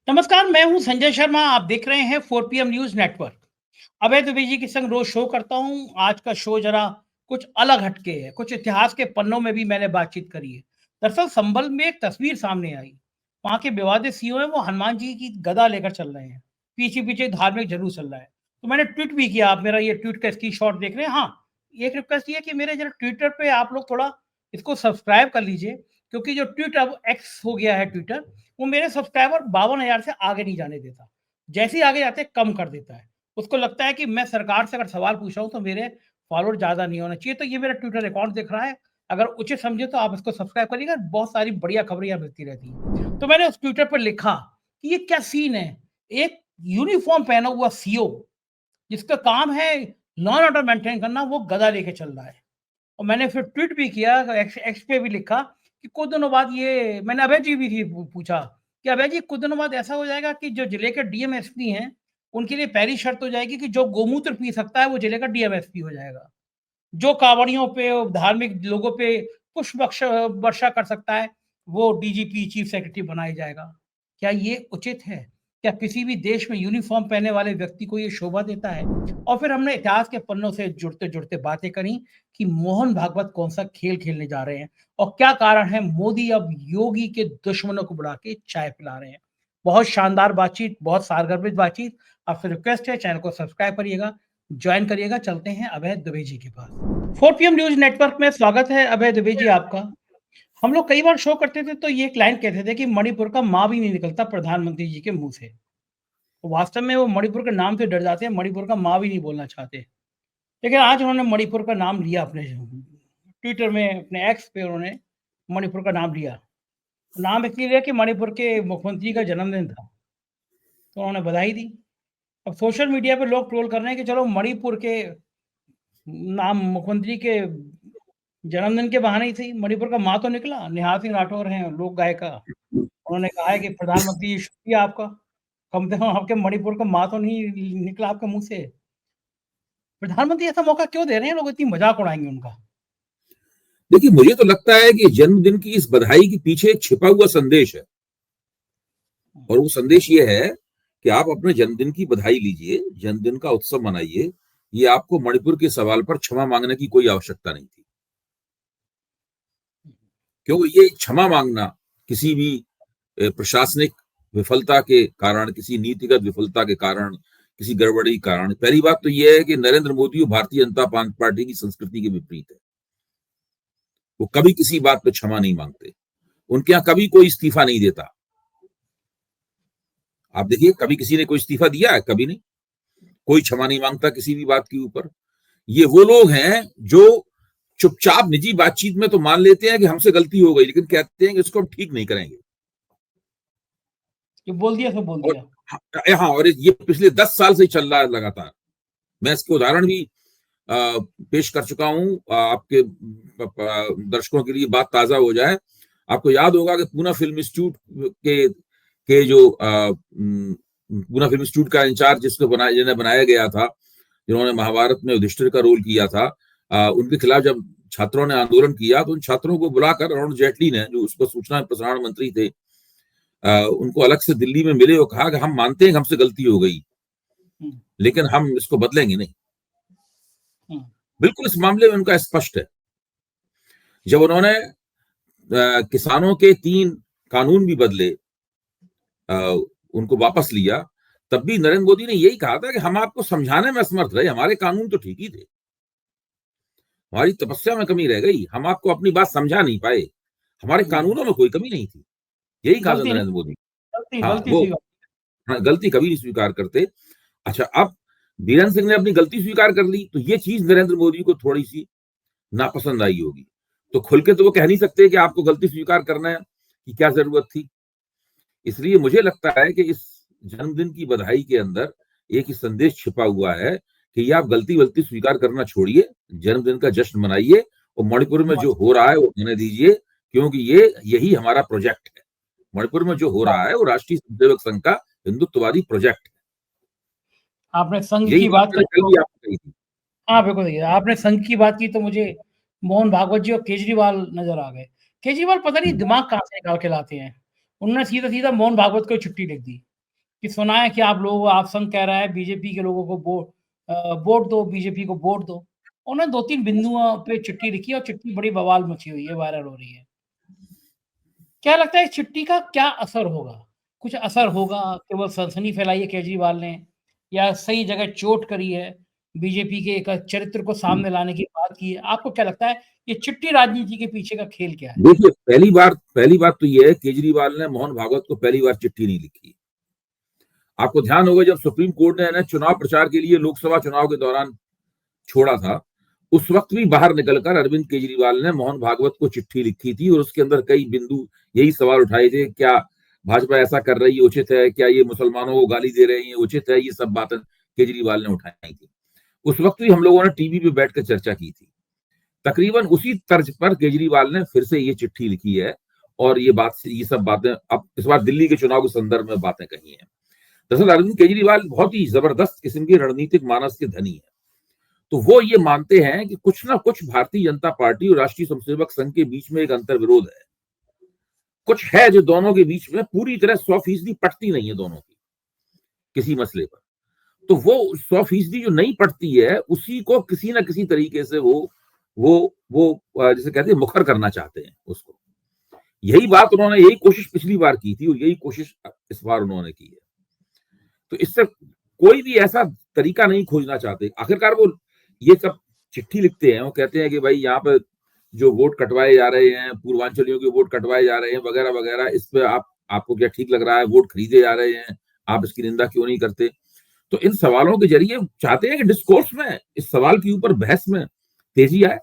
नमस्कार, मैं हूं संजय शर्मा। आप देख रहे हैं 4 PM न्यूज नेटवर्क। अभय द्विवेदी जी के संग रोज शो करता हूं। आज का शो जरा कुछ अलग हटके है। कुछ इतिहास के पन्नों में भी मैंने बातचीत करी है। दरअसल संभल में एक तस्वीर सामने आई। वहां के विवादित सीओ है, वो हनुमान जी की गदा लेकर चल रहे हैं। पीछे पीछे धार्मिक जरूर चल रहा है। तो मैंने ट्वीट भी किया। आप मेरा ये ट्वीट का स्क्रीनशॉट देख रहे हैं। हाँ, एक रिक्वेस्ट ये है कि मेरे जरा ट्विटर पे आप लोग थोड़ा इसको सब्सक्राइब कर लीजिए, क्योंकि जो ट्वीट अब एक्स हो गया है ट्विटर, वो मेरे सब्सक्राइबर 52,000 से आगे नहीं जाने देता। जैसे ही आगे जाते हैं, कम कर देता है। उसको लगता है कि मैं सरकार से अगर सवाल पूछ रहा हूँ तो मेरे फॉलोअर ज़्यादा नहीं होना चाहिए। तो ये मेरा ट्विटर अकाउंट दिख रहा है। अगर उचित समझे तो आप इसको सब्सक्राइब करिएगा। बहुत सारी बढ़िया खबरें यहाँ मिलती रहती हैं। तो मैंने उस ट्विटर पर लिखा कि ये क्या सीन है? एक यूनिफ़ॉर्म पहना हुआ सीईओ, जिसका काम है लॉ एंड ऑर्डर मेंटेन करना, वो गदा लेके चल रहा है। और मैंने फिर ट्वीट भी किया, एक्स एक्स पे भी लिखा कि कुछ दिनों बाद ये मैंने अभय जी भी थी पूछा कि अभय जी, कुछ दिनों बाद ऐसा हो जाएगा कि जो जिले के डीएम एसपी हैं, उनके लिए पहली शर्त हो जाएगी कि जो गोमूत्र पी सकता है वो जिले का डीएम एसपी हो जाएगा। जो कांवड़ियों पे और धार्मिक लोगों पे पुष्प वर्षा कर सकता है, वो डीजीपी चीफ सेक्रेटरी बनाया जाएगा। क्या ये उचित है? क्या किसी भी देश में यूनिफॉर्म पहनने वाले व्यक्ति को ये शोभा देता है? और फिर हमने इतिहास के पन्नों से जुड़ते-जुड़ते बातें करी कि मोहन भागवत कौन-सा खेल खेलने जा रहे हैं और क्या कारण है मोदी अब योगी के दुश्मनों को बुला के चाय पिला रहे हैं। बहुत शानदार बातचीत, बहुत सारगर्भित बातचीत। आपसे रिक्वेस्ट है, चैनल को सब्सक्राइब करिएगा, जॉइन करिएगा। चलते हैं अभय दुबे जी के पास। 4 PM न्यूज नेटवर्क में स्वागत है अभय दुबे जी आपका। हम लोग कई बार शो करते थे तो ये क्लाइंट कहते थे कि मणिपुर का माँ भी नहीं निकलता प्रधानमंत्री जी के मुंह से। तो वास्तव में वो मणिपुर के नाम से डर जाते हैं, मणिपुर का माँ भी नहीं बोलना चाहते। लेकिन आज उन्होंने मणिपुर का नाम लिया। अपने ट्विटर में, अपने एक्स पे उन्होंने मणिपुर का नाम लिया। नाम इसलिए लिया कि मणिपुर के मुख्यमंत्री का जन्मदिन था, तो उन्होंने बधाई दी। अब सोशल मीडिया पे लोग ट्रोल कर रहे हैं कि चलो मणिपुर के नाम मुख्यमंत्री के जन्मदिन के बहाने ही सही, मणिपुर का माँ तो निकला। निहाल सिंह राठौर हैं लोक गायिका, उन्होंने कहा है कि प्रधानमंत्री शुक्रिया आपका, कम से कम आपके मणिपुर का माँ तो नहीं निकला आपके मुँह से। प्रधानमंत्री ऐसा मौका क्यों दे रहे हैं? लोग इतनी मजाक उड़ाएँगे उनका। देखिए, मुझे तो लगता है कि जन्मदिन की इस बधाई के पीछे एक छिपा हुआ संदेश है। और वो संदेश ये है कि आप अपने जन्मदिन की बधाई लीजिए, जन्मदिन का उत्सव मनाइए। ये आपको मणिपुर के सवाल पर क्षमा मांगने की कोई आवश्यकता नहीं थी, क्योंकि ये क्षमा मांगना किसी भी प्रशासनिक विफलता के कारण, किसी नीतिगत विफलता के कारण, किसी गड़बड़ी के कारण, पहली बात तो ये है कि नरेंद्र मोदी और भारतीय जनता पार्टी की संस्कृति के विपरीत है। वो कभी किसी बात पर क्षमा नहीं मांगते। उनके यहाँ कभी कोई इस्तीफा नहीं देता। आप देखिए, कभी किसी ने कोई इस्तीफा दिया है? कभी नहीं। कोई क्षमा नहीं मांगता किसी भी बात के ऊपर। ये वो लोग हैं जो चुपचाप निजी बातचीत में तो मान लेते हैं कि हमसे गलती हो गई, लेकिन कहते हैं कि इसको हम ठीक नहीं करेंगे। जो बोल दिया सो बोल दिया। हाँ, और ये पिछले 10 साल से चल रहा है लगातार। मैं इसके उदाहरण भी पेश कर चुका हूं। आपके दर्शकों के लिए बात ताजा हो जाए, आपको याद होगा कि पूना फिल्म इंस्टीट्यूट के जो पूना फिल्म इंस्टीट्यूट का इंचार्ज जिन्हें बनाया गया था, जिन्होंने महाभारत में युधिष्ठिर का रोल किया था, उनके खिलाफ जब छात्रों ने आंदोलन किया तो उन छात्रों को बुलाकर अरुण जेटली ने, जो उसको सूचना प्रसारण मंत्री थे, उनको अलग से दिल्ली में मिले और कहा कि हम मानते हैं कि हमसे गलती हो गई, लेकिन हम इसको बदलेंगे नहीं। बिल्कुल इस मामले में उनका स्पष्ट है। जब उन्होंने किसानों के 3 कानून भी बदले, उनको वापस लिया, तब भी नरेंद्र मोदी ने यही कहा था कि हम आपको समझाने में असमर्थ रहे, हमारे कानून तो ठीक ही थे, हमारी तपस्या में कमी रह गई, हम आपको अपनी बात समझा नहीं पाए, हमारे कानूनों में कोई कमी नहीं थी। यही कहा था नरेंद्र मोदी। गलती कभी नहीं स्वीकार करते। अच्छा, अब बीरेंद्र सिंह ने अपनी गलती स्वीकार कर ली, तो ये चीज नरेंद्र मोदी को थोड़ी सी नापसंद आई होगी। तो खुल के तो वो कह नहीं सकते कि आपको गलती स्वीकार करना है, कि क्या जरूरत थी। इसलिए मुझे लगता है कि इस जन्मदिन की बधाई के अंदर एक ही संदेश छिपा हुआ है कि ये आप गलती स्वीकार करना छोड़िए, जन्मदिन का जश्न मनाइए और मणिपुर में जो हो रहा है वो होने दीजिए, क्योंकि यही हमारा प्रोजेक्ट है। मणिपुर में जो हो रहा है वो राष्ट्रीय स्वयंसेवक संघ का हिंदुत्ववादी प्रोजेक्ट है। आपने संघ की बात कही थी। हाँ, बिल्कुल देखिए, आपने संघ की बात की तो मुझे मोहन भागवत जी और केजरीवाल नजर आ गए। केजरीवाल पता नहीं दिमाग कहाँ से निकाल के लाते हैं। उन्होंने सीधा-सीधा मोहन भागवत को चिट्ठी लिख दी। कि सुना है कि आप संघ कह रहा है बीजेपी के लोगों को वोट दो, बीजेपी को वोट दो। उन्होंने 2-3 बिंदुओं पे चिट्ठी लिखी और चिट्ठी बड़ी बवाल मची हुई है, वायरल हो रही है। क्या लगता है इस चिट्ठी का क्या असर होगा? कुछ असर होगा, केवल सनसनी फैलाई है केजरीवाल ने या सही जगह चोट करी है, बीजेपी के एक चरित्र को सामने लाने की बात की है? आपको क्या लगता है ये चिट्ठी राजनीति के पीछे का खेल क्या है? देखिए, पहली बात तो ये है, केजरीवाल ने मोहन भागवत को पहली बार चिट्ठी नहीं लिखी। आपको ध्यान होगा जब सुप्रीम कोर्ट ने इन्हें चुनाव प्रचार के लिए लोकसभा चुनाव के दौरान छोड़ा था, उस वक्त भी बाहर निकलकर अरविंद केजरीवाल ने मोहन भागवत को चिट्ठी लिखी थी और उसके अंदर कई बिंदु यही सवाल उठाए थे, क्या भाजपा ऐसा कर रही है उचित है, क्या ये मुसलमानों को गाली दे रहे हैं उचित है, ये सब बातें केजरीवाल ने उठाई थी। उस वक्त भी हम लोगों ने टीवी पे बैठकर चर्चा की थी। तकरीबन उसी तर्ज पर केजरीवाल ने फिर से ये चिट्ठी लिखी है और ये सब बातें अब इस बार दिल्ली के चुनाव के संदर्भ में बातें कही हैं। दरअसल अरविंद केजरीवाल बहुत ही जबरदस्त किस्म के रणनीतिक मानस के धनी है। तो वो ये मानते हैं कि कुछ ना कुछ भारतीय जनता पार्टी और राष्ट्रीय स्वयंसेवक संघ के बीच में एक अंतर्विरोध है, कुछ है जो दोनों के बीच में पूरी तरह 100% पटती नहीं है दोनों की किसी मसले पर। तो वो 100% जो नहीं पटती है उसी को किसी ना किसी तरीके से वो जैसे कहते हैं मुखर करना चाहते हैं उसको। यही कोशिश पिछली बार की थी और यही कोशिश इस बार उन्होंने की है। तो इससे कोई भी ऐसा तरीका नहीं खोजना चाहते। आखिरकार वो ये सब चिट्ठी लिखते हैं, वो कहते हैं कि भाई यहाँ पे जो वोट कटवाए जा रहे हैं, पूर्वांचलियों के वोट कटवाए जा रहे हैं वगैरह वगैरह, इस पे आपको क्या ठीक लग रहा है, वोट खरीदे जा रहे हैं, आप इसकी निंदा क्यों नहीं करते। तो इन सवालों के जरिए चाहते हैं कि डिस्कोर्स में इस सवाल के ऊपर बहस में तेजी आए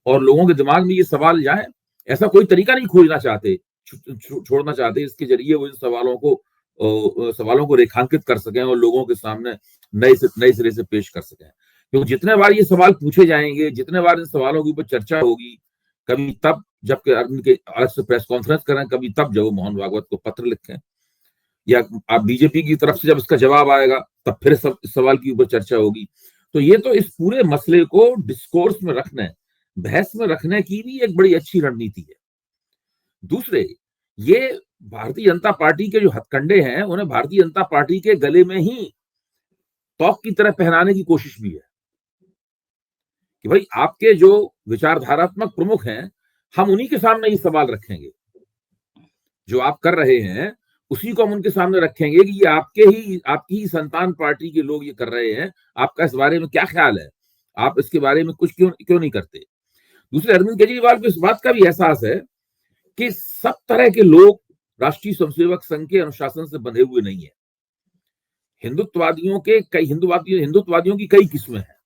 और लोगों के दिमाग में ये सवाल जाए। ऐसा कोई तरीका नहीं खोजना चाहते, छोड़ना चाहते, इसके जरिए वो इन सवालों को रेखांकित कर सकें और लोगों के सामने नए सिरे से पेश कर सकें। क्योंकि जितने बार ये सवाल पूछे जाएंगे, जितने बार इन सवालों के ऊपर चर्चा होगी, कभी तब जबकि उनके अलग से प्रेस कॉन्फ्रेंस करें, कभी तब जब वो मोहन भागवत को पत्र लिखें, या आप बीजेपी की तरफ से जब इसका जवाब आएगा तब फिर इस सवाल के ऊपर चर्चा होगी। तो ये तो इस पूरे मसले को डिस्कोर्स में रखने, बहस में रखने की भी एक बड़ी अच्छी रणनीति है। दूसरे, ये भारतीय जनता पार्टी के जो हथकंडे हैं उन्हें भारतीय जनता पार्टी के गले में ही तोक की तरह पहनाने की कोशिश भी है कि भाई आपके जो विचारधारात्मक प्रमुख हैं, हम उन्हीं के सामने ये सवाल रखेंगे, जो आप कर रहे हैं उसी को हम उनके सामने रखेंगे कि ये आपकी ही संतान पार्टी के लोग ये कर रहे हैं, आपका इस बारे में क्या ख्याल है, आप इसके बारे में कुछ क्यों नहीं करते। दूसरे, अरविंद केजरीवाल को इस बात का भी एहसास है कि सब तरह के लोग राष्ट्रीय स्वयंसेवक संघ के अनुशासन से बंधे हुए नहीं है। हिंदुत्ववादियों की कई किस्में हैं,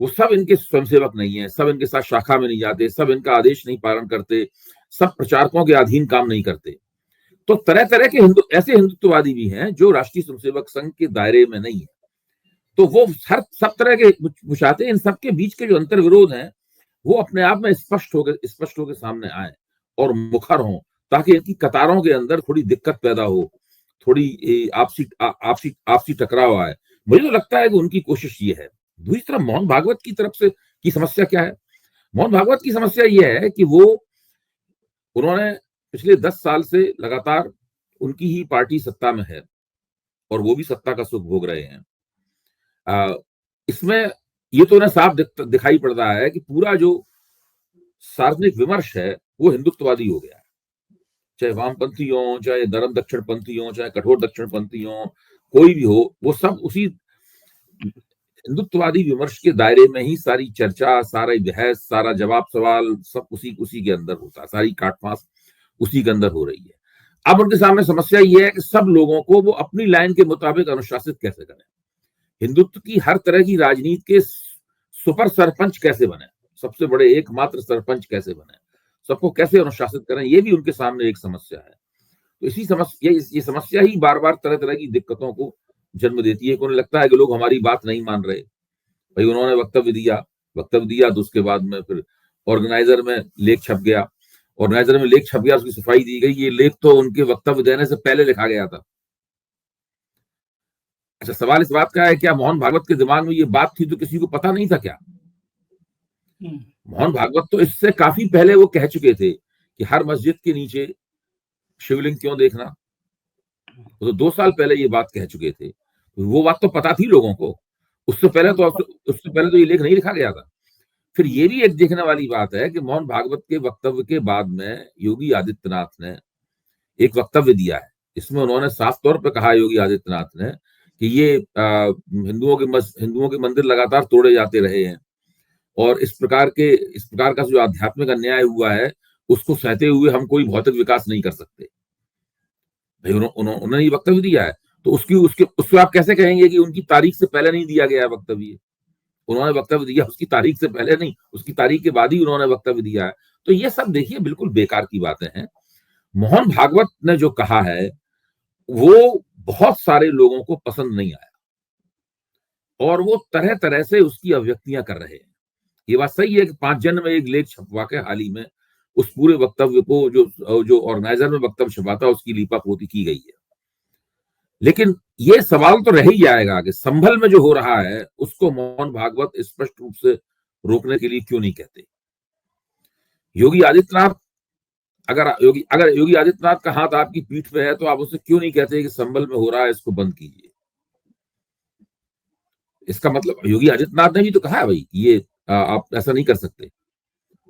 वो सब इनके स्वयंसेवक नहीं है, सब इनके साथ शाखा में नहीं जाते, सब इनका आदेश नहीं पालन करते, सब प्रचारकों के अधीन काम नहीं करते। तो तरह तरह के ऐसे हिंदुत्ववादी भी हैं जो राष्ट्रीय स्वयंसेवक संघ के दायरे में नहीं है। तो वो सब तरह के बुझाते, इन सबके बीच के जो अंतर्विरोध हैं वो अपने आप में स्पष्ट होकर सामने आए और मुखर हों, ताकि इनकी कतारों के अंदर थोड़ी दिक्कत पैदा हो, थोड़ी आपसी टकराव आए। मुझे तो लगता है कि उनकी कोशिश ये है। दूसरी तरफ मोहन भागवत की तरफ से की समस्या क्या है? मोहन भागवत की समस्या यह है कि उन्होंने पिछले 10 साल से लगातार उनकी ही पार्टी सत्ता में है और वो भी सत्ता का सुख भोग रहे हैं। इसमें ये तो उन्हें साफ दिखाई पड़ रहा है कि पूरा जो सार्वजनिक विमर्श है वो हिंदुत्ववादी हो गया है, चाहे वामपंथी हो, चाहे धर्म दक्षिणपंथी हो, चाहे कठोर दक्षिणपंथी हो, कोई भी हो, वो सब उसी हिंदुत्ववादी विमर्श के दायरे में ही सारी चर्चा, सारा बहस, सारा जवाब सवाल सब उसी के अंदर होता है, सारी काटमास उसी के अंदर हो रही है। अब उनके सामने समस्या ये है कि सब लोगों को वो अपनी लाइन के मुताबिक अनुशासित कैसे करें, हिंदुत्व की हर तरह की राजनीति के सुपर सरपंच कैसे बने, सबसे बड़े एकमात्र सरपंच कैसे बने, सबको कैसे अनुशासित करें, ये भी उनके सामने एक समस्या है। तो ये समस्या ही बार बार तरह तरह की दिक्कतों को जन्म देती है। उन्हें लगता है कि लोग हमारी बात नहीं मान रहे। भाई उन्होंने वक्तव्य दिया तो उसके बाद में फिर ऑर्गेनाइजर में लेख छप गया, उसकी सफाई दी गई, ये लेख तो उनके वक्तव्य देने से पहले लिखा गया था। अच्छा, सवाल इस बात का है, क्या मोहन भागवत के दिमाग में ये बात थी तो किसी को पता नहीं था क्या? मोहन भागवत तो इससे काफी पहले वो कह चुके थे कि हर मस्जिद के नीचे शिवलिंग क्यों देखना, वो तो 2 साल पहले ये बात कह चुके थे, वो बात तो पता थी लोगों को। उससे पहले तो ये लेख नहीं लिखा गया था। फिर ये भी एक देखने वाली बात है कि मोहन भागवत के वक्तव्य के बाद में योगी आदित्यनाथ ने एक वक्तव्य दिया है। इसमें उन्होंने साफ तौर पर कहा, योगी आदित्यनाथ ने, कि ये हिंदुओं के मंदिर लगातार तोड़े जाते रहे हैं और इस प्रकार का जो आध्यात्मिक अन्याय हुआ है उसको सहते हुए हम कोई भौतिक विकास नहीं कर सकते। भाई उन्होंने ये वक्तव्य दिया है, तो उसको आप कैसे कहेंगे कि उनकी तारीख से पहले नहीं दिया गया वक्तव्य? उन्होंने वक्तव्य दिया उसकी तारीख से पहले नहीं, उसकी तारीख के बाद ही उन्होंने वक्तव्य दिया है। तो ये सब देखिए बिल्कुल बेकार की बातें हैं। मोहन भागवत ने जो कहा है वो बहुत सारे लोगों को पसंद नहीं आया और वो तरह तरह से उसकी अभिव्यक्तियां कर रहे हैं। ये बात सही है कि 5 जन में एक लेख छपवा के हाल ही में उस पूरे वक्तव्य को जो ऑर्गेनाइजर में वक्तव्य छपा था उसकी लीपापोती की गई है। लेकिन ये सवाल तो रह ही जाएगा कि संभल में जो हो रहा है उसको मोहन भागवत स्पष्ट रूप से रोकने के लिए क्यों नहीं कहते? योगी आदित्यनाथ अगर योगी आदित्यनाथ का हाथ आपकी पीठ पे है तो आप उससे क्यों नहीं कहते कि संभल में हो रहा है इसको बंद कीजिए? इसका मतलब योगी आदित्यनाथ ने भी तो कहा है भाई ये आप ऐसा नहीं कर सकते,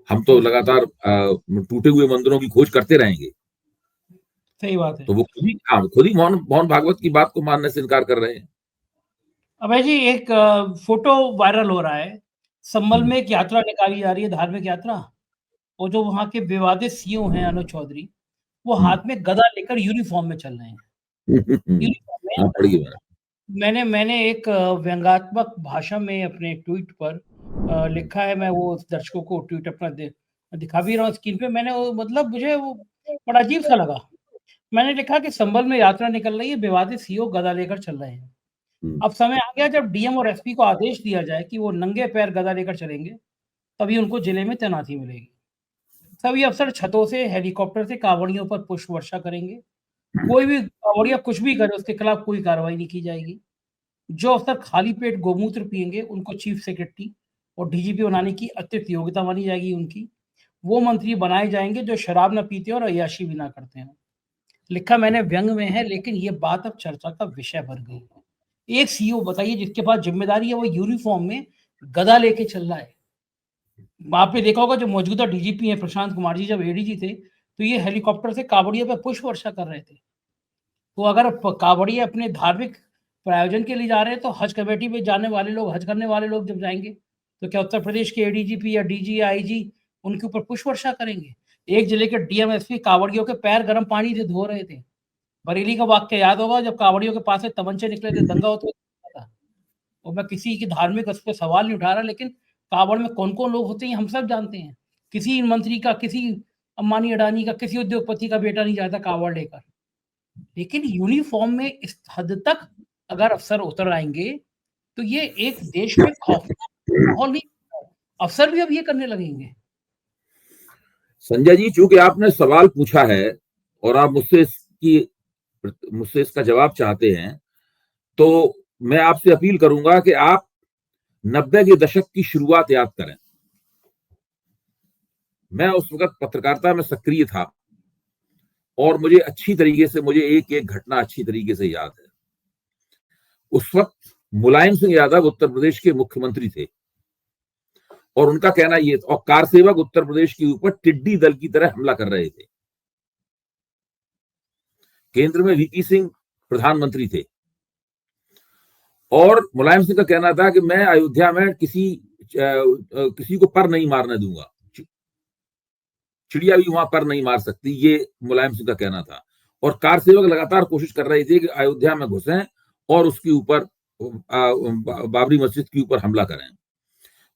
हम तो लगातार टूटे हुए मंदिरों की खोज करते रहेंगे। सही बात है। तो वो खुद ही मोहन भागवत की बात को मानने से इनकार कर रहे हैं। अभय जी, एक फोटो वायरल हो रहा है। संभल में एक यात्रा निकाली जा रही है, धार्मिक यात्रा, और जो वहाँ के विवादित सीओ हैं अनुज चौधरी, वो हाथ में गदा लेकर यूनिफॉर्म में चल रहे हैं। यूनिफॉर्म में हाँ, पढ़िए मैंने एक व्यंग्यात्मक भाषा में अपने ट्वीट पर लिखा है, मैं वो दर्शकों को ट्वीट अपना दिखा भी रहा हूँ स्क्रीन पे। मैंने वो मतलब मुझे वो बड़ा अजीब-सा लगा। मैंने लिखा कि संभल में यात्रा निकल रही है, विवादित सीओ गदा लेकर चल रहे हैं। अब समय आ गया जब डीएम और एसपी को आदेश दिया जाए कि वो नंगे पैर गदा लेकर चलेंगे, तभी उनको जिले में तैनाती मिलेगी। सभी अफसर छतों से, हेलीकॉप्टर से कांवड़ियों पर पुष्प वर्षा करेंगे। कोई भी कांवड़िया कुछ भी करे उसके खिलाफ कोई कार्रवाई नहीं की जाएगी। जो अफसर खाली पेट गोमूत्र पिएंगे उनको चीफ सेक्रेटरी और डीजीपी बनाने की अतिरिक्त योग्यता मानी जाएगी उनकी। वो मंत्री बनाए जाएंगे जो शराब ना पीते हो और अय्याशी भी ना करते हो। लिखा मैंने व्यंग में है, लेकिन ये बात अब चर्चा का विषय बन गई है। एक सीईओ बताइए जिसके पास जिम्मेदारी है, वो यूनिफॉर्म में गदा लेके चल रहा है। आपने देखा होगा जो मौजूदा डीजीपी हैं प्रशांत कुमार जी, जब एडीजी थे तो ये हेलीकॉप्टर से कांवड़ियों पे पुष्प वर्षा कर रहे थे। तो अगर कांवड़िए अपने धार्मिक प्रायोजन के लिए जा रहे हैं, तो हज कमेटी में जाने वाले लोग, हज करने वाले लोग जब जाएंगे, तो क्या उत्तर प्रदेश के एडीजीपी या डीजी या आईजी उनके ऊपर पुष्प वर्षा करेंगे? एक जिले के डीएम एसपी कांवड़ियों के पैर गर्म पानी से धो रहे थे। बरेली का वाक्य याद होगा, जब कांवड़ियों के पास से तमंचे निकले थे, दंगा होते था। और मैं किसी की धार्मिक उस पे सवाल नहीं उठा रहा, लेकिन कांवड़ में कौन-कौन लोग होते हैं हम सब जानते हैं। किसी मंत्री का, किसी अंबानी अडानी का, किसी उद्योगपति का बेटा नहीं जाता कांवड़ लेकर। लेकिन यूनिफॉर्म में इस हद तक अगर अफसर उतर आएंगे, तो ये एक देश में खौफनाक माहौल नहीं, अफसर भी अब ये करने लगेंगे। संजय जी, चूंकि आपने सवाल पूछा है और आप मुझसे इसका जवाब चाहते हैं, तो मैं आपसे अपील करूंगा कि आप 90 के दशक की शुरुआत याद करें। मैं उस वक्त पत्रकारिता में सक्रिय था और मुझे एक एक घटना अच्छी तरीके से याद है। उस वक्त मुलायम सिंह यादव उत्तर प्रदेश के मुख्यमंत्री थे और उनका कहना यह था, और कारसेवक उत्तर प्रदेश के ऊपर टिड्डी दल की तरह हमला कर रहे थे। केंद्र में वीपी सिंह प्रधानमंत्री थे और मुलायम सिंह का कहना था कि मैं अयोध्या में किसी को पर नहीं मारने दूंगा, चिड़िया भी वहां पर नहीं मार सकती, ये मुलायम सिंह का कहना था। और कारसेवक लगातार कोशिश कर रहे थे कि अयोध्या में घुसें और उसके ऊपर बाबरी मस्जिद के ऊपर हमला करें।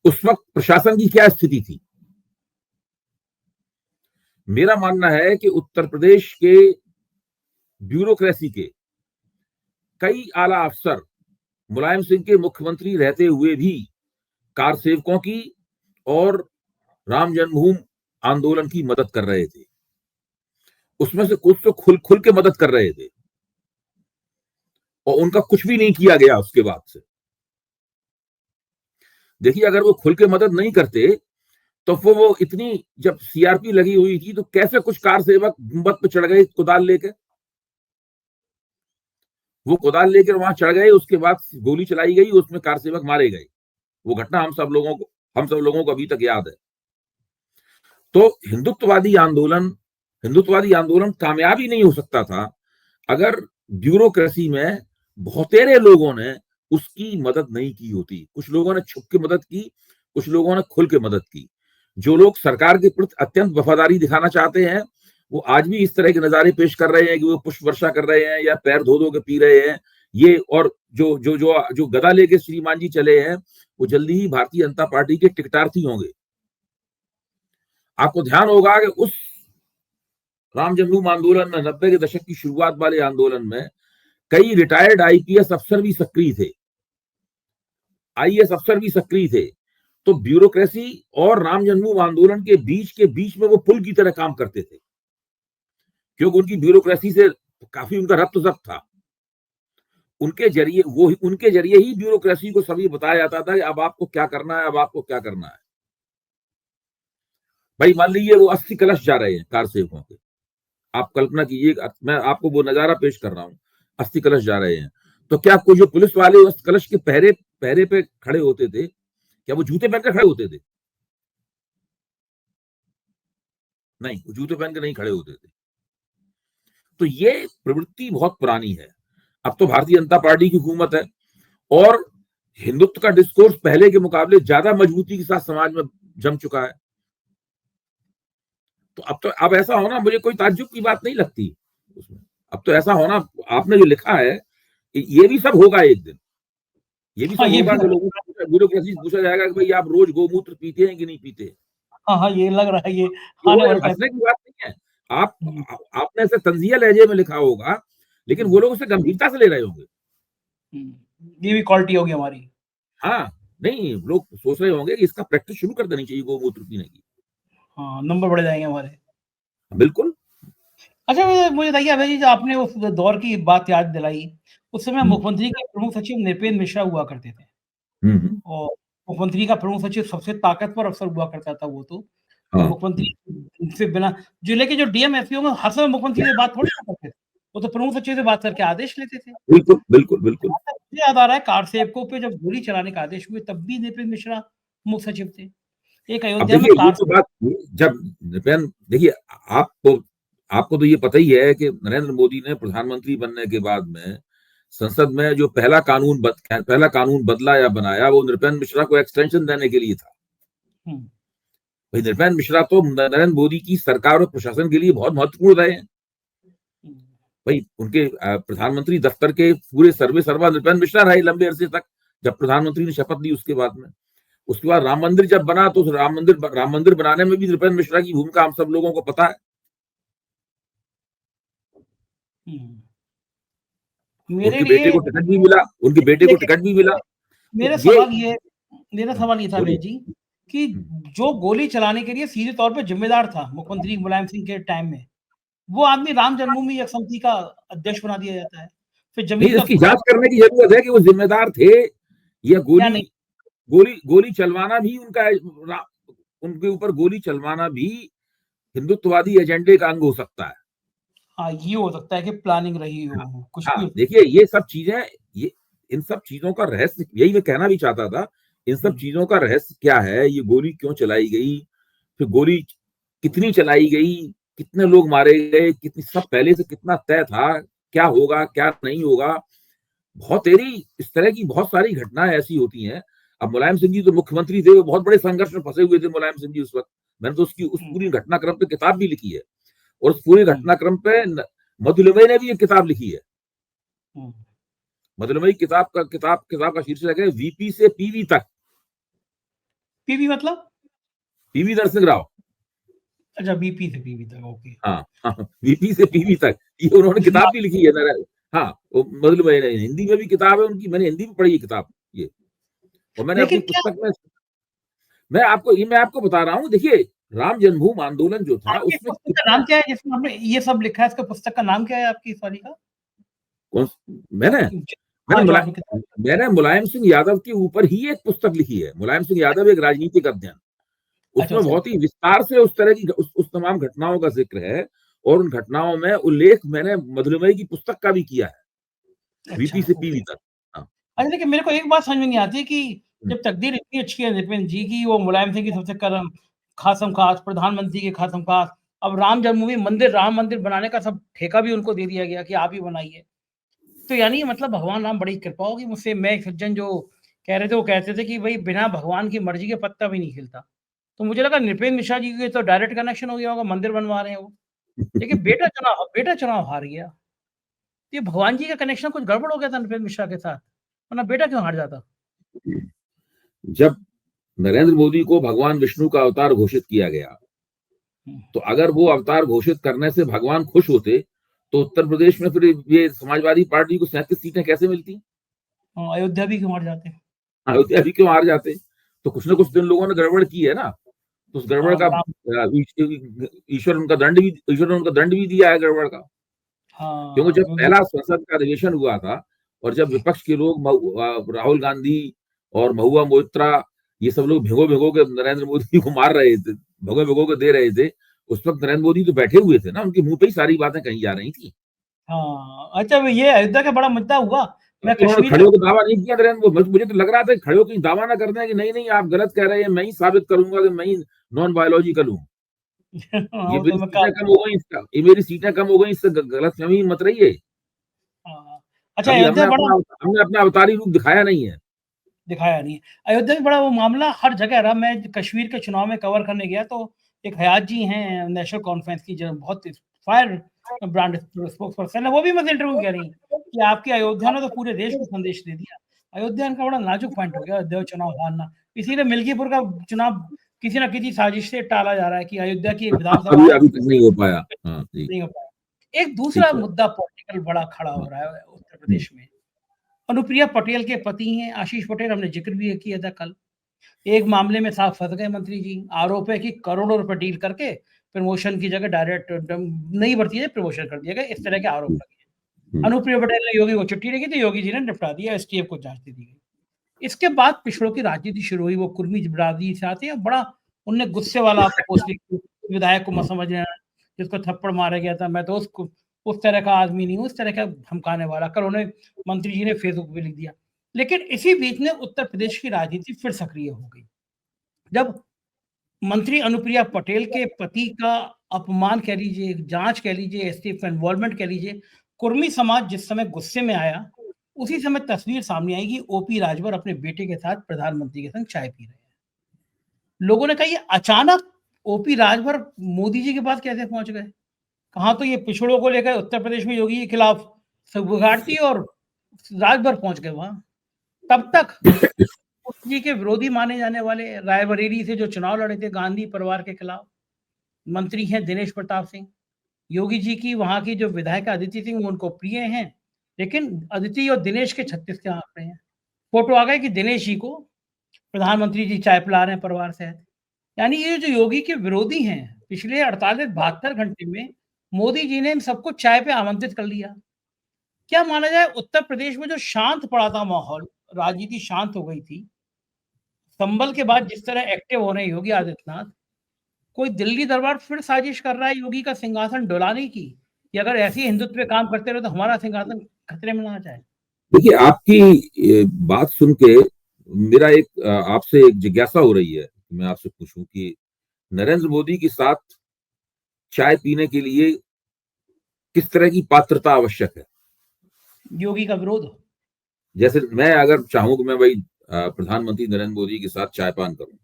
उस वक्त प्रशासन की क्या स्थिति थी? मेरा मानना है कि उत्तर प्रदेश के ब्यूरोक्रेसी के कई आला अफसर मुलायम सिंह के मुख्यमंत्री रहते हुए भी कारसेवकों की और राम जन्मभूमि आंदोलन की मदद कर रहे थे। उसमें से कुछ तो खुल के मदद कर रहे थे और उनका कुछ भी नहीं किया गया उसके बाद से। देखिए, अगर वो खुल के मदद नहीं करते तो फिर वो इतनी, जब सीआरपी लगी हुई थी तो कैसे कुछ कार सेवक गुंबद पे चढ़ गए कुदाल लेके? वो कुदाल लेकर वहां चढ़ गए, उसके बाद गोली चलाई गई, उसमें कार सेवक मारे गए। वो घटना हम सब लोगों को अभी तक याद है। तो हिंदुत्ववादी आंदोलन कामयाब ही नहीं हो सकता था अगर ब्यूरोक्रेसी में बहुतेरे लोगों ने उसकी मदद नहीं की होती। कुछ लोगों ने छुप के मदद की, कुछ लोगों ने खुल के मदद की। जो लोग सरकार के प्रति अत्यंत वफादारी दिखाना चाहते हैं, वो आज भी इस तरह के नजारे पेश कर रहे हैं कि वो पुष्प वर्षा कर रहे हैं या पैर धो धो के पी रहे हैं ये। और जो जो जो जो गदा लेके श्रीमान जी चले हैं, वो जल्दी ही भारतीय जनता पार्टी के टिकटार्थी होंगे। आपको ध्यान होगा कि उस राम जन्मभूमि आंदोलन में, 90 के दशक की शुरुआत वाले आंदोलन में, कई रिटायर्ड आईपीएस अफसर भी सक्रिय थे, आईएएस अफसर भी सक्रिय थे। तो ब्यूरोक्रेसी और राम जन्मभूमि आंदोलन के बीच में वो पुल की तरह काम करते थे, क्योंकि उनकी ब्यूरोक्रेसी से काफी उनका रब्त जब्त था। उनके जरिए ही ब्यूरोक्रेसी को सभी बताया जाता था कि अब आपको क्या करना है, अब आपको क्या करना है। भाई मान लीजिए वो 80 कलश जा रहे हैं कार सेवकों के, आप कल्पना कीजिए, मैं आपको वो नजारा पेश कर रहा हूं, 80 कलश जा रहे हैं। तो क्या कोई जो पुलिस वाले उस कलश के पहरे पे खड़े होते थे, क्या वो जूते पहन कर खड़े होते थे? नहीं, वो जूते पहन के नहीं खड़े होते थे। तो ये प्रवृत्ति बहुत पुरानी है। अब तो भारतीय जनता पार्टी की हुकूमत है और हिंदुत्व का डिस्कोर्स पहले के मुकाबले ज्यादा मजबूती के साथ समाज में जम चुका है। तो अब ऐसा होना मुझे कोई ताज्जुब की बात नहीं लगती उसमें। अब तो ऐसा होना, आपने जो लिखा है, ये भी सब होगा एक दिन। ये भी सब होगा कि लोगों को ब्यूरोक्रेसी से पूछा जाएगा कि भाई आप रोज गोमूत्र पीते हैं कि नहीं पीते। हाँ, ये लग रहा है ये हंसने की बात नहीं है। आपने ऐसे तंजिया लहजे में लिखा होगा, लेकिन वो लोग उसे गंभीरता से ले रहे होंगे। ये भी क्वालिटी होगी हमारी। हाँ, नहीं, लोग सोच रहे होंगे कि इसका प्रैक्टिस शुरू कर देनी चाहिए गोमूत्र पीने की। हाँ, नंबर बढ़ जाएंगे हमारे। बिल्कुल। अच्छा, मुझे बताइए अभय जी, जो आपने उस दौर की बात याद दिलाई, उस समय मुख्यमंत्री के प्रमुख सचिव नृपेंद्र मिश्रा हुआ करते थे। और मुख्यमंत्री का प्रमुख सचिव सबसे ताकतवर अफसर हुआ करता था वो तो। मुख्यमंत्री से बिना जिले के जो डीएम एसपीओ में हर समय मुख्यमंत्री से बात थोड़ी ना करते थे, वो तो प्रमुख सचिव से बात करके आदेश लेते थे। बिल्कुल। मुझे याद आ रहा है कार सेवकों पे जब गोली चलाने का आदेश हुए तब भी नृपेंद्र मिश्रा मुख्य सचिव थे। एक अयोध्या में कार, तो बात जब देखिए, आपको तो ये पता ही है कि नरेंद्र मोदी ने प्रधानमंत्री बनने के बाद में संसद में जो पहला कानून बदला या बनाया, वो नृपेंद्र मिश्रा को एक्सटेंशन देने के लिए था। भाई नृपेंद्र मिश्रा तो नरेंद्र मोदी की सरकार और प्रशासन के लिए बहुत महत्वपूर्ण रहे हैं। भाई उनके प्रधानमंत्री दफ्तर के पूरे सर्वे सर्वा नृपेंद्र मिश्रा रहे लंबे अरसे तक, जब प्रधानमंत्री ने शपथ ली उसके बाद में। उसके बाद राम मंदिर जब बना तो राम मंदिर बनाने में भी नृपेंद्र मिश्रा की भूमिका हम सब लोगों को पता है। उनके बेटे को टिकट भी मिला, मेरा सवाल ये था अभय जी कि जो गोली चलाने के लिए सीधे तौर पर जिम्मेदार था मुख्यमंत्री मुलायम सिंह के टाइम में, वो आदमी राम जन्मभूमि समिति का अध्यक्ष बना दिया जाता है। फिर जमीन इसकी जांच करने की जरूरत है कि वो जिम्मेदार थे या गोली चलवाना भी उनके ऊपर गोली चलवाना भी हिंदुत्ववादी एजेंडे का अंग हो सकता है। हाँ, ये हो सकता है कि प्लानिंग रही हो कुछ भी। देखिए, ये सब चीजें, इन सब चीजों का रहस्य, यही मैं कहना भी चाहता था, इन सब चीजों का रहस्य क्या है, ये गोली क्यों चलाई गई, फिर गोली कितनी चलाई गई, कितने लोग मारे गए, कितनी, सब पहले से कितना तय था, क्या होगा क्या नहीं होगा। इस तरह की बहुत सारी घटनाएं ऐसी होती हैं। अब मुलायम सिंह जी तो मुख्यमंत्री थे, वो बहुत बड़े संघर्ष में फंसे हुए थे मुलायम सिंह जी उस वक्त। मैंने तो उस पूरी घटनाक्रम पे किताब भी लिखी है, और उस पूरे घटनाक्रम पे मधुलिमई ने भी एक किताब लिखी है। मधुलिमई किताब का शीर्षक है वीपी से पीवी तक। पीवी मतलब पीवी नरसिंह राव। अच्छा, वीपी से पीवी तक, ओके। हाँ, वीपी से पीवी तक, ये उन्होंने किताब भी लिखी है। हाँ, मधुलिमई ने, हिंदी में भी किताब है उनकी, मैंने हिंदी में पढ़ी है किताब ये। और मैंने अपनी पुस्तक में, मैं आपको बता रहा हूँ, देखिए राम जन्मभूमि आंदोलन जो था, उसमें पुस्तक का नाम क्या है जिसमें आपने ये सब लिखा है? इसका पुस्तक का नाम क्या है आपकी इस वाली का? मैंने मुलायम सिंह यादव के ऊपर ही एक पुस्तक लिखी है। मुलायम सिंह यादव एक राजनीतिक अध्ययन, उसमें बहुत ही विस्तार से उस तरह की उस तमाम घटनाओं का जिक्र है, और उन घटनाओं में उल्लेख मैंने मधुलिमई की पुस्तक का भी किया है। अच्छा, वीपी से ओके। पीवी तक। हाँ। अच्छा, लेकिन मेरे को एक बात समझ में नहीं आती कि जब तकदीर इतनी अच्छी है नितिन जी की वो मुलायम सिंह की सबसे करम खासम-खास, प्रधानमंत्री के खासम-खास, अब राम जन्मभूमि मंदिर राम मंदिर बनाने का सब ठेका भी उनको दे दिया गया कि आप ही बनाइए। तो यानी मतलब भगवान राम बड़ी कृपा होगी मुझसे मैं एक सज्जन जो कह रहे थे वो कहते थे कि भई बिना भगवान की मर्ज़ी के पत्ता भी नहीं हिलता। तो मुझे लगा नृपेंद्र मिश्रा जी के तो डायरेक्ट कनेक्शन हो गया होगा, मंदिर बनवा रहे हैं वो। लेकिन बेटा चुनाव हार गया। ये भगवान जी का कनेक्शन कुछ गड़बड़ हो गया था नृपेंद्र मिश्रा के साथ, वरना बेटा क्यों हार जाता? जब नरेंद्र मोदी को भगवान विष्णु का अवतार घोषित किया गया, हुँ। तो अगर वो अवतार घोषित करने से भगवान खुश होते, तो उत्तर प्रदेश में फिर ये समाजवादी पार्टी को 37 सीटें कैसे मिलती? हाँ, अयोध्या भी क्यों हार जाते? अयोध्या भी क्यों हार जाते? तो कुछ ना कुछ तो इन लोगों ने गड़बड़ की है ना। तो उस गड़बड़ हाँ, का राम ईश्वर ने उनका दंड भी दिया है गड़बड़ का। क्योंकि हाँ, जब क्योंकि पहला संसद का अधिवेशन हुआ था और जब विपक्ष के लोग राहुल गांधी और महुआ मोइत्रा ये सब लोग भिगो-भिगो के नरेंद्र मोदी को मार रहे थे, भिगो-भिगो के दे रहे थे, उस वक़्त नरेंद्र मोदी तो बैठे हुए थे ना, उनके मुँह पे ही सारी बातें कही जा रही थी। हाँ, अच्छा ये अयोध्या का बड़ा मुद्दा हुआ। मैं तो उन्होंने कश्मीर खड़े का होके दावा नहीं किया नरेंद्र मुझे तो लग रहा था कि खड़े होके दावा ना कर दें कि नहीं-नहीं आप गलत कह रहे हैं, मैं ही साबित करूँगा कि मैं ही नॉन बायोलॉजिकल हूँ। हाँ, ये वो तो मेरी मैं सीटें कम हो गई ये मेरी सीटें कम हो गई इससे गलतफ़हमी मत रहिए। हाँ। अच्छा अभी अयोध्या बड़ा हमने अपना अवतारी रूप दिखाया नहीं है। दिखाया नहीं है। अयोध्या में बड़ा वो मामला हर जगह रहा। मैं कश्मीर के चुनाव में कवर करने गया तो एक हयात जी हैं नेशनल कॉन्फ्रेंस की जो बहुत फायर ब्रांड स्पोक्स पर्सन है, वो भी मुझसे इंटरव्यू कह रही हैं कि आपकी अयोध्या ने तो पूरे देश को संदेश दे दिया। अयोध्या इनका बड़ा नाजुक पॉइंट हो गया, अयोध्या चुनाव हारना। इसीलिए मिल्कीपुर का चुनाव किसी न किसी साजिश से टाला जा रहा है कि अयोध्या की एक विधानसभा अभी है, अभी तक नहीं हो पाया। हाँ, जी, नहीं हो पाया। एक दूसरा ठीक है। मुद्दा पॉलिटिकल बड़ा खड़ा हाँ, हो रहा है उत्तर हुँ, प्रदेश में। अनुप्रिया पटेल के पति हैं आशीष पटेल, हमने ज़िक्र भी किया था कल। एक मामले में साहब फँस गए मंत्री जी। आरोप है कि करोड़ों रुपए डील करके प्रमोशन की जगह डायरेक्ट नई भर्ती से प्रमोशन कर दिया गया। इस तरह के आरोप हुँ, लगे। हुँ, अनुप्रिया पटेल ने योगी को चिट्ठी लिखी थी, योगी जी ने निपटा दिया, एसटीएफ को जाँच दे दी गई। इसके बाद पिछड़ों की राजनीति शुरू हुई। वो कुर्मी बिरादरी से आते हैं, बड़ा उनने गुस्से वाला पोस्ट लिखी, विधायक को मत हाँ, समझना, जिसको थप्पड़ मारा गया था, मैं तो उसको उस तरह का आदमी नहीं हूँ, उस तरह का धमकाने वाला। कल उन्हें मंत्री जी ने फेसबुक पे लिख दिया। लेकिन इसी बीच में उत्तर प्रदेश की राजनीति फिर सक्रिय हो गई। जब मंत्री अनुप्रिया पटेल के पति का अपमान कह लीजिए, जाँच कह लीजिए, एसटीएफ का इन्वॉल्वमेंट कह लीजिए, कुर्मी समाज जिस समय गुस्से में आया, उसी समय तस्वीर सामने आई कि ओपी राजभर अपने बेटे के साथ प्रधानमंत्री के संग चाय पी रहे हैं। लोगों ने कहा ये अचानक ओपी राजभर मोदी जी के पास कैसे पहुँच गए? कहाँ तो ये पिछड़ों को लेकर उत्तर प्रदेश में योगी के खिलाफ सौगार्दी और राजभर पहुँच गए वहाँ। तब तक मोदी जी के विरोधी माने जाने वाले रायबरेली से जो चुनाव लड़े थे गांधी परिवार के खिलाफ, मंत्री हैं दिनेश प्रताप सिंह। योगी जी की वहाँ की जो विधायिका अदिति सिंह वो उनको प्रिय हैं, लेकिन अदिति और दिनेश के 36 के आंकड़े हैं। फ़ोटो आ गए कि दिनेश जी को प्रधानमंत्री जी चाय पिला रहे हैं परिवार सहित। यानी ये जो योगी के विरोधी हैं, पिछले 48-72 घंटे में मोदी जी ने इन सबको चाय पे आमंत्रित कर लिया। क्या माना जाए उत्तर प्रदेश में जो शांत पड़ा था माहौल, राजनीति शांत हो गई थी, संभल के बाद जिस तरह एक्टिव हो रहे हैं योगी आदित्यनाथ, कोई दिल्ली दरबार फिर साजिश कर रहा है योगी का सिंहासन डुलाने की, कि अगर ऐसे ही हिंदुत्व पे काम करते रहे तो हमारा सिंहासन खतरे में ना आ जाए। देखिए आपकी बात सुन के मेरा एक आपसे एक जिज्ञासा हो रही है, मैं आपसे पूछूं कि नरेंद्र मोदी के साथ चाय पीने के लिए किस तरह की पात्रता आवश्यक है? योगी का विरोध। जैसे मैं अगर चाहूँ कि मैं भाई प्रधानमंत्री नरेंद्र मोदी के साथ चाय पान करूँ,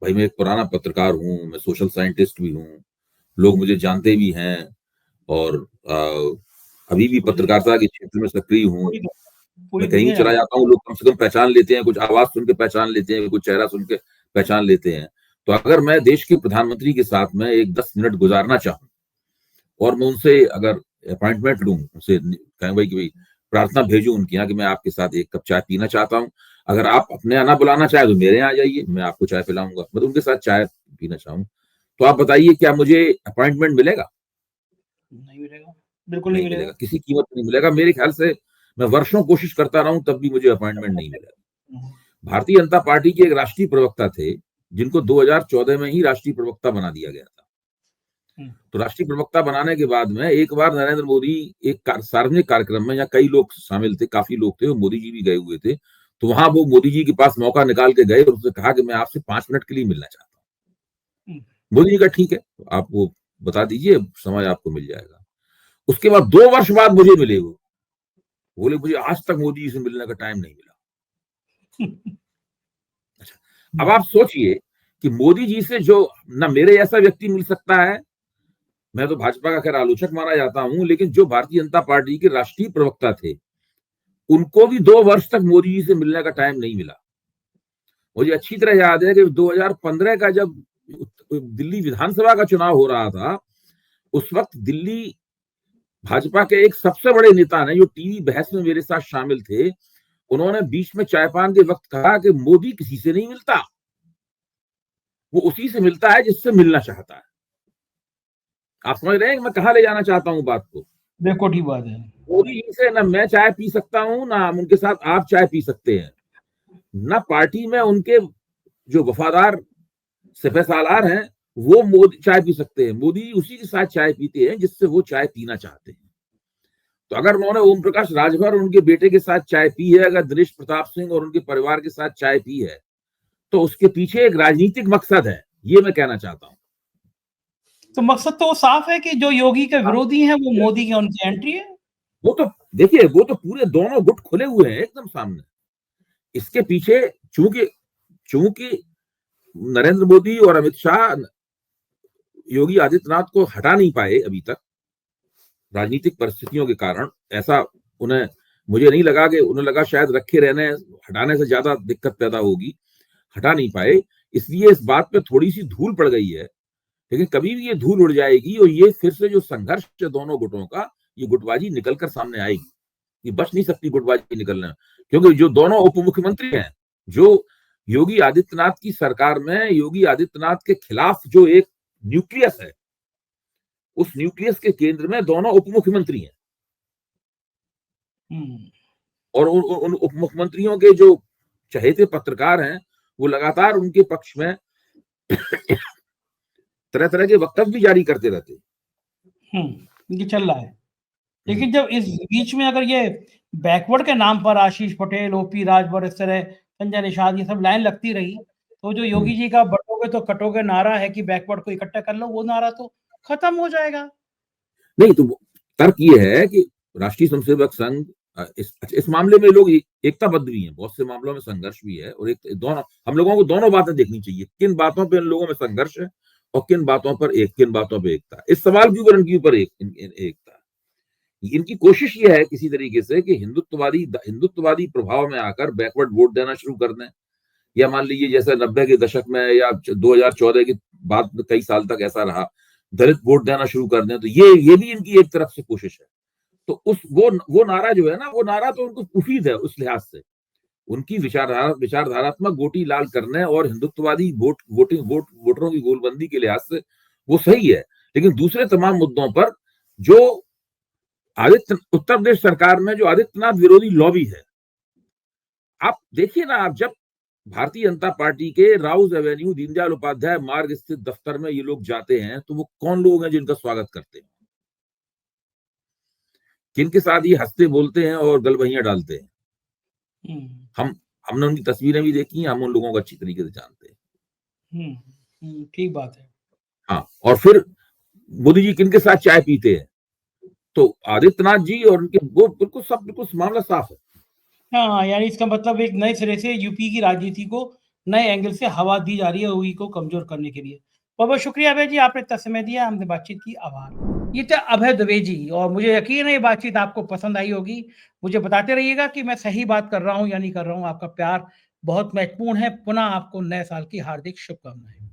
भाई मैं एक पुराना पत्रकार हूँ, मैं सोशल साइंटिस्ट भी हूँ, लोग मुझे जानते भी हैं और अभी भी पूरी दुनिया पत्रकारिता के क्षेत्र में सक्रिय हूँ। पूरी मैं पूरी कहीं दुनिया चला जानती जाता हूँ, लोग कम से कम पहचान लेते हैं, कुछ आवाज़ सुन के पहचान लेते हैं, कुछ चेहरा सुन के पहचान लेते हैं। तो अगर मैं देश के प्रधानमंत्री के साथ में एक 10 मिनट गुज़ारना चाहूँ और मैं उनसे अगर अपॉइंटमेंट लूँ, उनसे कहें भाई कि भई प्रार्थना भेजूँ उनके यहाँ कि मैं आपके साथ 1 कप चाय पीना चाहता हूँ। अगर आप अपने यहाँ ना बुलाना चाहें तो मेरे यहाँ आ जाइए, मैं आपको चाय पिलाऊँगा। मैं तो उनके साथ चाय पीना चाहूँ। तो आप बताइए क्या मुझे अपॉइंटमेंट मिलेगा? नहीं मिलेगा, बिल्कुल नहीं नहीं मिलेगा। मिलेगा, किसी कीमत पे नहीं मिलेगा। मेरे ख्याल से मैं वर्षों कोशिश करता रहा हूँ तब भी मुझे अपॉइंटमेंट नहीं मिला। हुँ, भारतीय जनता पार्टी के एक राष्ट्रीय प्रवक्ता थे, जिनको 2014 में ही राष्ट्रीय प्रवक्ता बना दिया गया था। तो राष्ट्रीय प्रवक्ता बनाने के बाद में एक बार नरेंद्र मोदी एक सार्वजनिक कार्यक्रम में, यहाँ कई लोग शामिल थे, काफी लोग थे, और मोदी जी भी गए हुए थे, तो वहां वो मोदी जी के पास मौका निकाल के गए और उसने कहा कि मैं आपसे 5 मिनट के लिए मिलना चाहता हूँ। मोदी जी का ठीक है, आप वो बता दीजिए, समय आपको मिल जाएगा। उसके बाद 2 वर्ष बाद मुझे मिले, वो बोले मुझे आज तक मोदी जी से मिलने का टाइम नहीं मिला। अच्छा, अब आप सोचिए कि मोदी जी से जो ना मेरे जैसा व्यक्ति मिल सकता है, मैं तो भाजपा का खैर आलोचक माना जाता हूं, लेकिन जो भारतीय जनता पार्टी के राष्ट्रीय प्रवक्ता थे, उनको भी 2 वर्ष तक मोदी जी से मिलने का टाइम नहीं मिला। मुझे अच्छी तरह याद है कि 2015 का जब दिल्ली विधानसभा का चुनाव हो रहा था, उस वक्त दिल्ली भाजपा के एक सबसे बड़े नेता ने, जो टीवी बहस में मेरे साथ शामिल थे, उन्होंने बीच में चायपान के वक्त कहा कि मोदी किसी से नहीं मिलता, वो उसी से मिलता है जिससे मिलना चाहता है। आप समझ रहे हैं कि मैं कहां ले जाना चाहता हूं बात को? देखो ठीक बात है। मोदी जी से ना मैं चाय पी सकता हूं, ना उनके साथ आप चाय पी सकते हैं, ना पार्टी में उनके जो वफादार सिपहसालार हैं वो मोदी चाय पी सकते हैं। मोदी जी उसी के साथ चाय पीते हैं जिससे वो चाय पीना चाहते हैं। तो अगर उन्होंने ओम प्रकाश राजभर और उनके बेटे के साथ चाय पी है, अगर दिनेश प्रताप सिंह और उनके परिवार के साथ चाय पी है, तो उसके पीछे एक राजनीतिक मकसद है, ये मैं कहना चाहता हूं। तो मकसद तो साफ है कि जो योगी के विरोधी हैं वो मोदी के उनकी एंट्री है। वो तो देखिए, वो तो पूरे दोनों गुट खुले हुए हैं एकदम सामने। इसके पीछे चूंकि नरेंद्र मोदी और अमित शाह योगी आदित्यनाथ को हटा नहीं पाए अभी तक, राजनीतिक परिस्थितियों के कारण, ऐसा उन्हें, मुझे नहीं लगा कि उन्हें लगा शायद रखे रहने, हटाने से ज्यादा दिक्कत पैदा होगी, हटा नहीं पाए, इसलिए इस बात पे थोड़ी सी धूल पड़ गई है। लेकिन कभी भी ये धूल उड़ जाएगी और ये फिर से जो संघर्ष है दोनों गुटों का, ये गुटबाजी निकलकर सामने आएगी। ये बच नहीं सकती गुटबाजी निकलना, क्योंकि जो दोनों उप मुख्यमंत्री हैं, जो योगी आदित्यनाथ की सरकार में योगी आदित्यनाथ के खिलाफ जो एक न्यूक्लियस है, उस न्यूक्लियस के केंद्र में दोनों उप मुख्यमंत्री हैं। और उन उप मुख्यमंत्रियों के जो चहेते पत्रकार हैं, वो लगातार उनके पक्ष में तरह तरह के वक्तव्य भी जारी करते रहते। ये चल रहा है। लेकिन जब इस बीच में अगर ये बैकवर्ड के नाम पर आशीष पटेल, ओपी राजभर, इस तरह संजय निषाद, ये सब लाइन लगती रही, तो जो योगी जी का बटोगे तो कटोगे नारा है कि बैकवर्ड को इकट्ठा कर लो, वो नारा तो खत्म हो जाएगा। नहीं, तो तर्क ये है कि राष्ट्रीय स्वयंसेवक संघ इस मामले में लोग एकताबद्ध भी हैं, बहुत से मामलों में संघर्ष भी है, और एक दोनों, हम लोगों को दोनों बातें देखनी चाहिए, किन बातों पे इन लोगों में संघर्ष है और किन बातों पर एकता। इस सवाल के ऊपर इनके ऊपर एकता। इनकी कोशिश ये है किसी तरीके से कि हिंदुत्ववादी प्रभाव में आकर बैकवर्ड वोट देना शुरू कर दें, या मान लीजिए जैसे 90 के दशक में या 2014 के बाद कई साल तक ऐसा रहा, दलित वोट देना शुरू कर दें। तो ये भी इनकी एक तरफ से कोशिश है। तो वो नारा जो है ना, वो नारा तो उनको मुफीद है उस लिहाज से, उनकी विचारधारात्मक गोटी लाल करने और हिंदुत्ववादी वोटरों की गोलबंदी के लिहाज से वो सही है। लेकिन दूसरे तमाम मुद्दों पर जो उत्तर प्रदेश सरकार में जो आदित्यनाथ विरोधी लॉबी है, आप देखिए ना, आप जब भारतीय जनता पार्टी के राउज एवेन्यू दीनदयाल उपाध्याय मार्ग स्थित दफ्तर में ये लोग जाते हैं, तो वो कौन लोग हैं जिनका स्वागत करते हैं, जिनके साथ ये हंसते बोलते हैं और गलबहियां डालते हैं। हमने उनकी तस्वीरें भी देखी हैं, हम उन लोगों को अच्छी तरीके से जानते हैं। ठीक बात है। हाँ, और फिर मोदी जी किनके साथ चाय पीते हैं, तो आदित्यनाथ जी और उनके, वो बिल्कुल मामला साफ है। हाँ, यानी इसका मतलब एक नए सिरे से यूपी की राजनीति को नए एंगल से हवा दी जा रही है योगी को कमजोर करने के लिए। बहुत बहुत शुक्रिया अभय जी, आपने इतना समय दिया, हमने बातचीत की, आभार। ये थे अभय दुबे जी, और मुझे यकीन है ये बातचीत आपको पसंद आई होगी। मुझे बताते रहिएगा कि मैं सही बात कर रहा हूँ या नहीं कर रहा हूँ। आपका प्यार बहुत महत्वपूर्ण है। पुनः आपको नए साल की हार्दिक शुभकामनाएं।